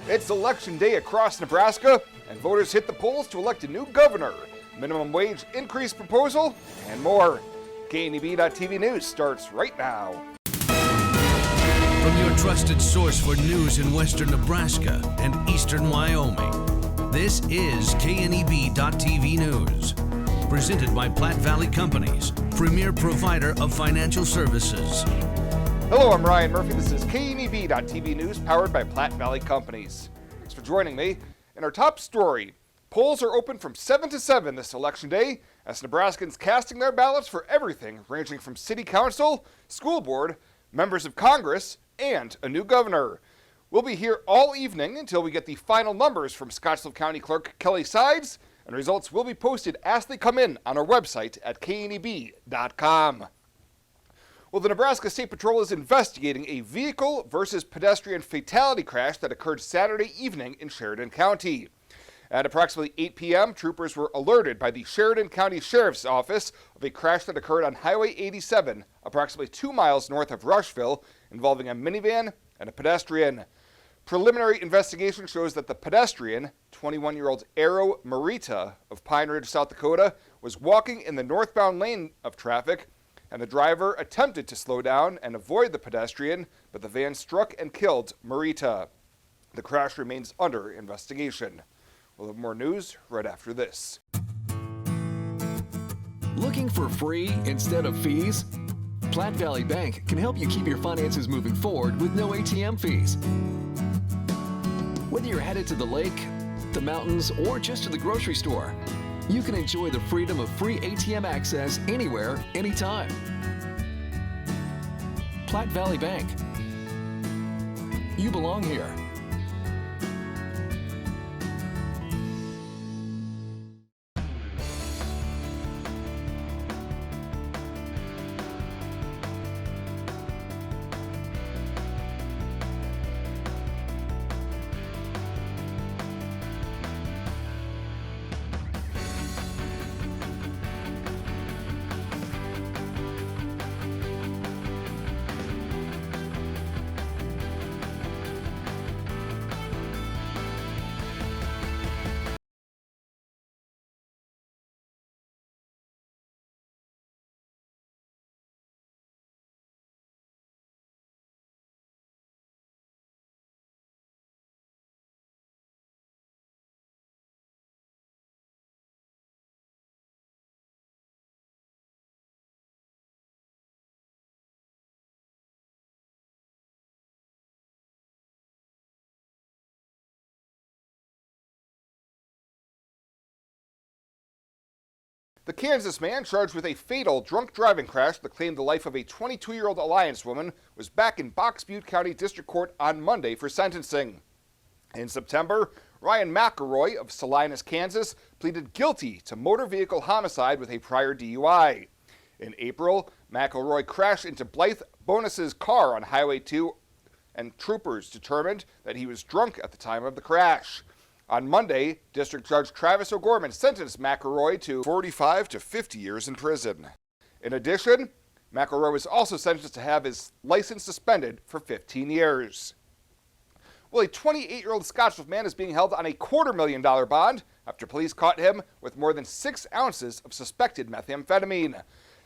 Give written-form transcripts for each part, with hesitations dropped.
It's election day across Nebraska, and voters hit the polls to elect a new governor, minimum wage increase proposal, and more. KNEB.TV News starts right now. From your trusted source for news in western Nebraska and eastern Wyoming, this is KNEB.TV News. Presented by Platte Valley Companies, premier provider of financial services. Hello, I'm Ryan Murphy. This is KNEB.TV News, powered by Platte Valley Companies. Thanks for joining me. In our top story, polls are open from 7 to 7 this election day as Nebraskans casting their ballots for everything ranging from city council, school board, members of Congress, and a new governor. We'll be here all evening until we get the final numbers from Scottsbluff County Clerk Kelly Sides, and results will be posted as they come in on our website at kneb.com. Well, the Nebraska State Patrol is investigating a vehicle versus pedestrian fatality crash that occurred Saturday evening in Sheridan County. At approximately 8 p.m., troopers were alerted by the Sheridan County Sheriff's Office of a crash that occurred on Highway 87, approximately 2 miles north of Rushville, involving a minivan and a pedestrian. Preliminary investigation shows that the pedestrian, 21-year-old Arrow Marita of Pine Ridge, South Dakota, was walking in the northbound lane of traffic, and the driver attempted to slow down and avoid the pedestrian, but the van struck and killed Marita. The crash remains under investigation. We'll have more news right after this. Looking for free instead of fees? Platte Valley Bank can help you keep your finances moving forward with no ATM fees. Whether you're headed to the lake, the mountains, or just to the grocery store, you can enjoy the freedom of free ATM access anywhere, anytime. Platte Valley Bank. You belong here. The Kansas man charged with a fatal drunk driving crash that claimed the life of a 22-year-old Alliance woman was back in Box Butte County District Court on Monday for sentencing. In September, Ryan McElroy of Salinas, Kansas, pleaded guilty to motor vehicle homicide with a prior DUI. In April, McElroy crashed into Blythe Bonus's car on Highway 2, and troopers determined that he was drunk at the time of the crash. On Monday, District Judge Travis O'Gorman sentenced McElroy to 45 to 50 years in prison. In addition, McElroy was also sentenced to have his license suspended for 15 years. Well, a 28-year-old Scottsbluff man is being held on a $250,000 bond after police caught him with more than 6 ounces of suspected methamphetamine.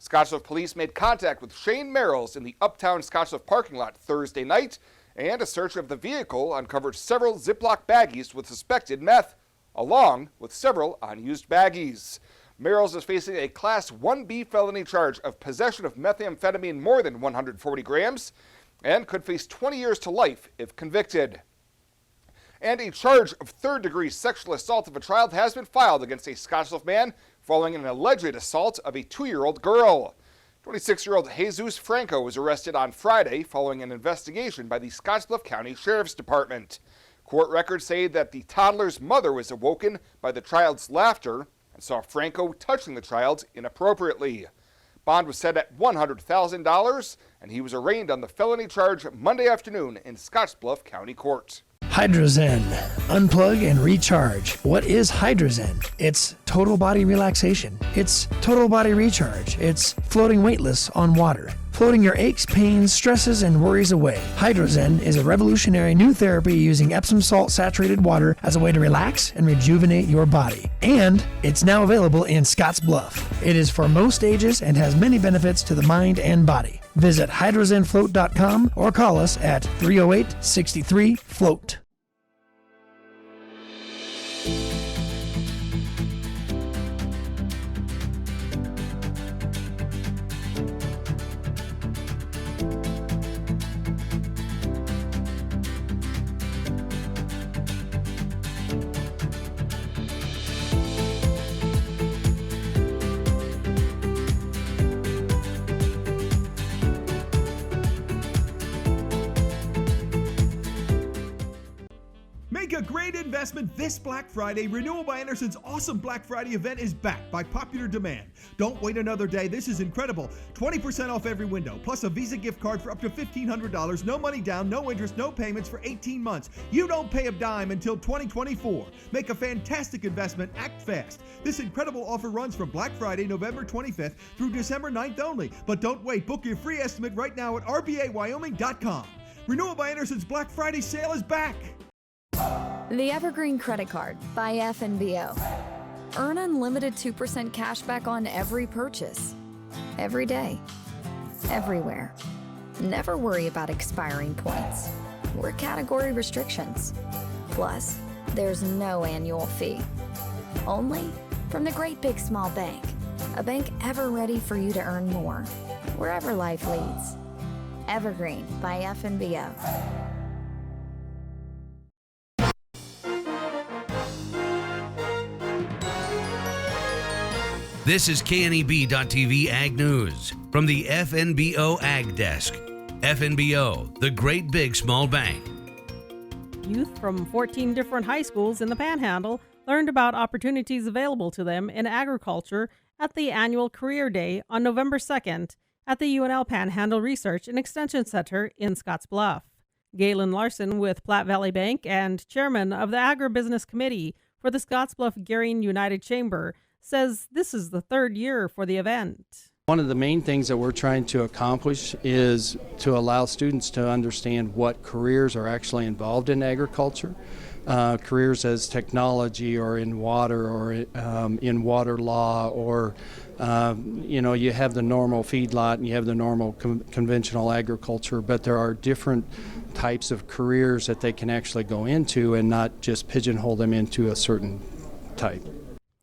Scottsbluff police made contact with Shane Merrills in the Uptown Scottsbluff parking lot Thursday night, and a search of the vehicle uncovered several Ziploc baggies with suspected meth, along with several unused baggies. Merrills is facing a Class 1B felony charge of possession of methamphetamine more than 140 grams and could face 20 years to life if convicted. And a charge of third-degree sexual assault of a child has been filed against a Scottsbluff man following an alleged assault of a 2-year-old girl. 26-year-old Jesus Franco was arrested on Friday following an investigation by the Scottsbluff County Sheriff's Department. Court records say that the toddler's mother was awoken by the child's laughter and saw Franco touching the child inappropriately. Bond was set at $100,000, and he was arraigned on the felony charge Monday afternoon in Scottsbluff County Court. Hydrozen. Unplug and recharge. What is Hydrozen? It's total body relaxation. It's total body recharge. It's floating weightless on water. floating your aches, pains, stresses, and worries away. Hydrozen is a revolutionary new therapy using Epsom salt saturated water as a way to relax and rejuvenate your body. And it's now available in Scotts Bluff. It is for most ages and has many benefits to the mind and body. Visit hydrozenfloat.com or call us at 308-63-FLOAT. Make a great investment this Black Friday. Renewal by Anderson's awesome Black Friday event is back by popular demand. Don't wait another day. This is incredible. 20% off every window, plus a Visa gift card for up to $1,500. No money down, no interest, no payments for 18 months. You don't pay a dime until 2024. Make a fantastic investment. Act fast. This incredible offer runs from Black Friday, November 25th through December 9th only. But don't wait. Book your free estimate right now at rbawyoming.com. Renewal by Anderson's Black Friday sale is back. The Evergreen Credit Card by FNBO. Earn unlimited 2% cash back on every purchase. Every day. Everywhere. Never worry about expiring points or category restrictions. Plus, there's no annual fee. Only from the Great Big Small Bank. A bank ever ready for you to earn more. Wherever life leads. Evergreen by FNBO. This is KNEB.TV Ag News from the FNBO Ag Desk. FNBO, the Great Big Small Bank. Youth from 14 different high schools in the Panhandle learned about opportunities available to them in agriculture at the annual Career Day on November 2nd at the UNL Panhandle Research and Extension Center in Scottsbluff. Galen Larson with Platte Valley Bank and chairman of the Agribusiness Committee for the Scottsbluff-Gering United Chamber says this is the third year for the event. One of the main things that we're trying to accomplish is to allow students to understand what careers are actually involved in agriculture. Careers as technology or in water or in water law or, you have the normal feedlot and you have the normal conventional agriculture, but there are different types of careers that they can actually go into and not just pigeonhole them into a certain type.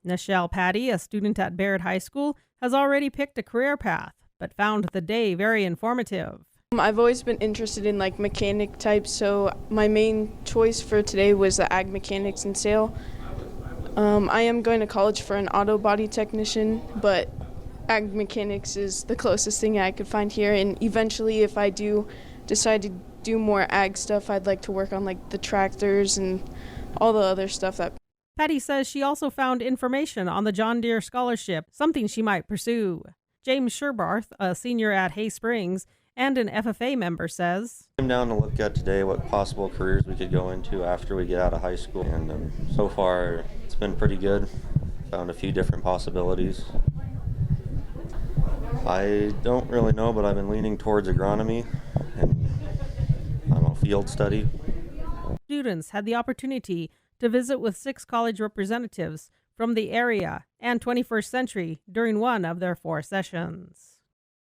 Nichelle Patty, a student at Baird High School, has already picked a career path, but found the day very informative. I've always been interested in mechanic types, so my main choice for today was the ag mechanics and sale. I am going to college for an auto body technician, but ag mechanics is the closest thing I could find here, and eventually if I do decide to do more ag stuff, I'd like to work on the tractors and all the other stuff that Patty says she also found information on the John Deere Scholarship, something she might pursue. James Sherbarth, a senior at Hay Springs and an FFA member, says, I'm down to look at today what possible careers we could go into after we get out of high school, and so far it's been pretty good. Found a few different possibilities. I don't really know, but I've been leaning towards agronomy and field study. Students had the opportunity to visit with 6 college representatives from the area and 21st Century during one of their 4 sessions.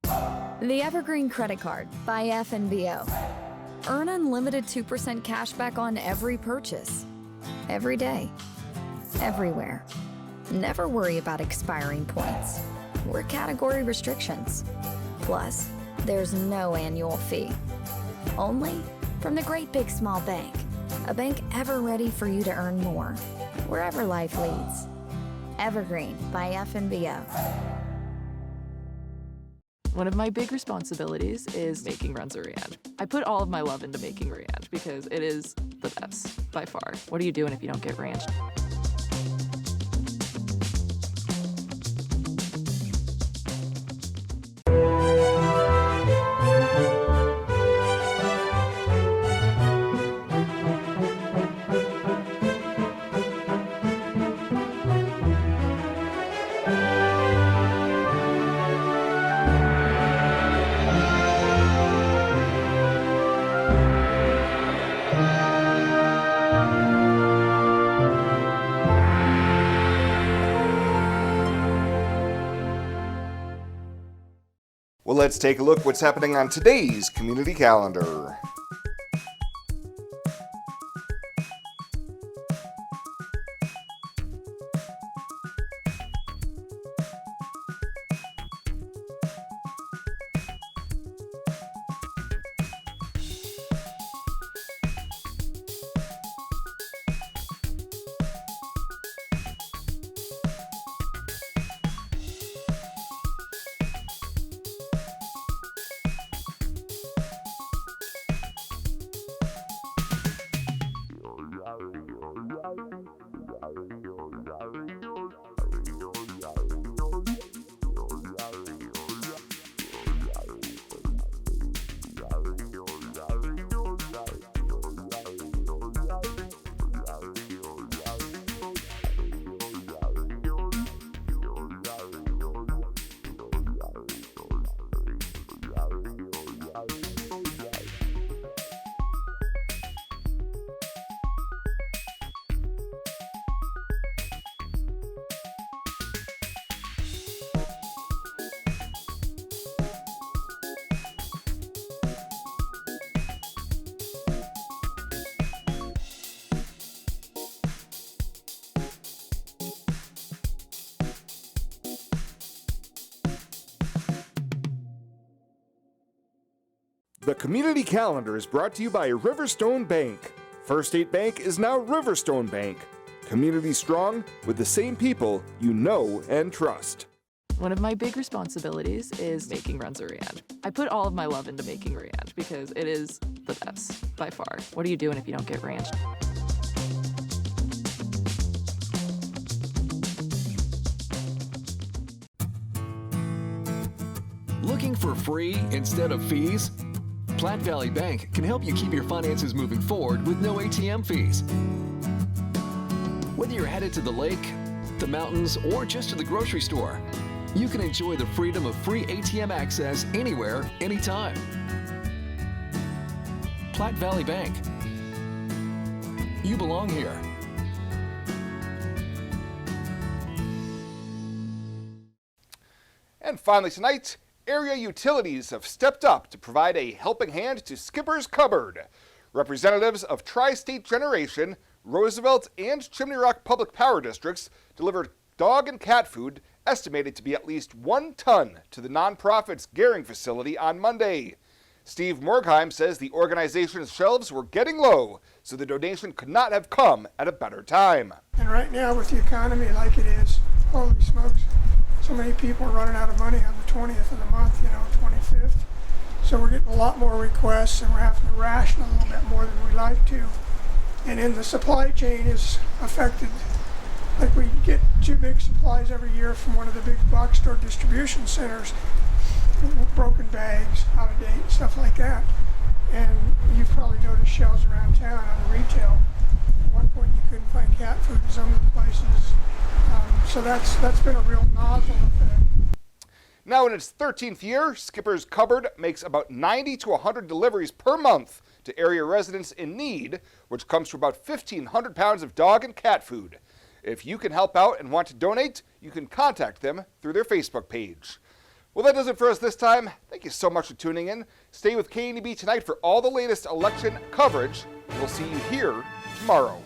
The Evergreen Credit Card by FNBO. Earn unlimited 2% cash back on every purchase. Every day. Everywhere. Never worry about expiring points or category restrictions. Plus, there's no annual fee. Only from the Great Big Small Bank. A bank ever ready for you to earn more, wherever life leads. Evergreen by FNBO. One of my big responsibilities is making Runza Ranch. I put all of my love into making ranch because it is the best by far. What are you doing if you don't get ranch? Let's take a look what's happening on today's community calendar. The community calendar is brought to you by Riverstone Bank. First State Bank is now Riverstone Bank. Community strong with the same people you know and trust. One of my big responsibilities is making Renzeran. I put all of my love into making Rand because it is the best by far. What are you doing if you don't get ranch? Looking for free instead of fees? Platte Valley Bank can help you keep your finances moving forward with no ATM fees. Whether you're headed to the lake, the mountains, or just to the grocery store, you can enjoy the freedom of free ATM access anywhere, anytime. Platte Valley Bank. You belong here. And finally tonight, area utilities have stepped up to provide a helping hand to Skipper's Cupboard. Representatives of Tri-State Generation, Roosevelt, and Chimney Rock Public Power Districts delivered dog and cat food estimated to be at least 1 ton to the nonprofit's Gehring facility on Monday. Steve Morgheim says the organization's shelves were getting low, so the donation could not have come at a better time. And right now with the economy like it is, holy smokes, so many people are running out of money on the 20th of the month, 25th. So we're getting a lot more requests and we're having to ration a little bit more than we like to. And then the supply chain is affected. Like we get 2 big supplies every year from one of the big box store distribution centers, broken bags, out of date, stuff like that. And you've probably noticed shelves around town on the retail. At one point you couldn't find cat food in some of the places. So that's been a real nozzle effect. Now in its 13th year, Skipper's Cupboard makes about 90 to 100 deliveries per month to area residents in need, which comes to about 1,500 pounds of dog and cat food. If you can help out and want to donate, you can contact them through their Facebook page. Well, that does it for us this time. Thank you so much for tuning in. Stay with KNEB tonight for all the latest election coverage. We'll see you here tomorrow.